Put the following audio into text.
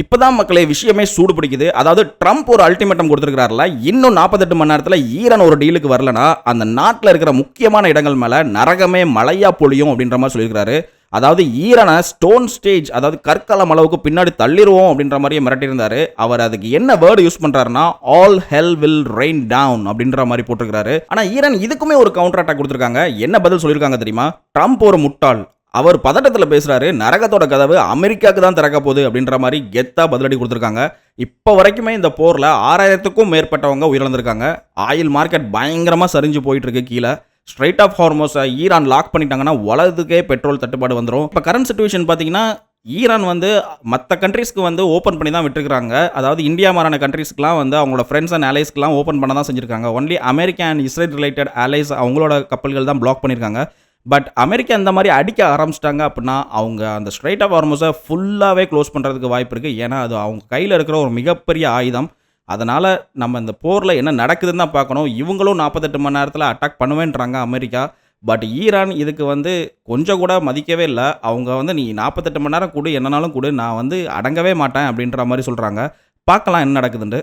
இப்பதான் மக்களே விஷயமே சூடு பிடிக்குது. அதாவது ட்ரம்ப் ஒரு அல்டிமேட்டம் கொடுத்திருக்காருல, இன்னும் 48 மணி நேரத்துல ஈரான் ஒரு டீலுக்கு வரலனா, அந்த நாட்டுல இருக்கிற முக்கியமான இடங்கள் மேல நரகமே மழையா பொழியும் அப்படின்ற மாதிரி சொல்லியிருக்காரு. அதாவது ஈரான ஸ்டோன் ஸ்டேஜ், அதாவது கற்காலம் அளவுக்கு பின்னாடி தள்ளிருவோம் அப்படின்ற மாதிரியே மிரட்டியிருந்தாரு. அவர் அதுக்கு என்ன வேர்டு யூஸ் பண்றாருன்னா, all hell will rain down அப்படின்ற மாதிரி போட்டிருக்காரு. ஆனா ஈரான் இதுக்குமே ஒரு கவுண்டர் அட்டாக் கொடுத்திருக்காங்க. என்ன பதில் சொல்லியிருக்காங்க தெரியுமா? ட்ரம்ப் ஒரு முட்டாள், அவர் பதட்டத்தில் பேசுறாரு, நரகத்தோட கதவு அமெரிக்காவுக்கு தான் திறக்க போகுது அப்படின்ற மாதிரி கெத்தா பதிலடி கொடுத்துருக்காங்க. இப்போ வரைக்குமே இந்த போரில் 6000க்கும் மேற்பட்டவங்க உயிரிழந்திருக்காங்க. ஆயில் மார்க்கெட் பயங்கரமாக சரிஞ்சு போயிட்டு இருக்கு கீழே. ஸ்ட்ரைட் ஆஃப் ஹார்மோஸை ஈரான் லாக் பண்ணிட்டாங்கன்னா உலகத்துக்கே பெட்ரோல் தட்டுப்பாடு வந்துடும். இப்போ கரண்ட் சுச்சுவேஷன் பார்த்தீங்கன்னா, ஈரான் மற்ற கண்ட்ரீஸ்க்கு ஓப்பன் பண்ணி தான் விட்டுருக்காங்க. அதாவது இந்தியா மாதிரியான கண்ட்ரீஸ்க்குலாம் அவங்களோட ஃப்ரெண்ட்ஸ் அண்ட் அலைஸ்க்குலாம் ஓப்பன் பண்ண தான் செஞ்சுருக்காங்க. Only America and Israel related allies அவங்களோட கப்பல்கள் தான் பிளாக் பண்ணியிருக்காங்க. பட் அமெரிக்கா இந்த மாதிரி அடிக்க ஆரம்பிச்சிட்டாங்க அப்படின்னா, அவங்க அந்த ஸ்ட்ரைட் ஆஃப் ஹார்மஸை ஃபுல்லாகவே க்ளோஸ் பண்ணுறதுக்கு வாய்ப்பு இருக்குது. ஏன்னா அது அவங்க கையில் இருக்கிற ஒரு மிகப்பெரிய ஆயுதம். அதனால் நம்ம இந்த போரில் என்ன நடக்குதுன்னு தான் பார்க்கணும். இவங்களும் 48 மணி நேரத்தில் அட்டாக் பண்ணுவேன்றாங்க அமெரிக்கா. பட் ஈரான் இதுக்கு கொஞ்சம் கூட மதிக்கவே இல்லை. அவங்க நீ 48 மணி நேரம் கொடு, என்னனாலும் கொடு, நான் அடங்கவே மாட்டேன் அப்படின்ற மாதிரி சொல்கிறாங்க. பார்க்கலாம் என்ன நடக்குதுன்னு.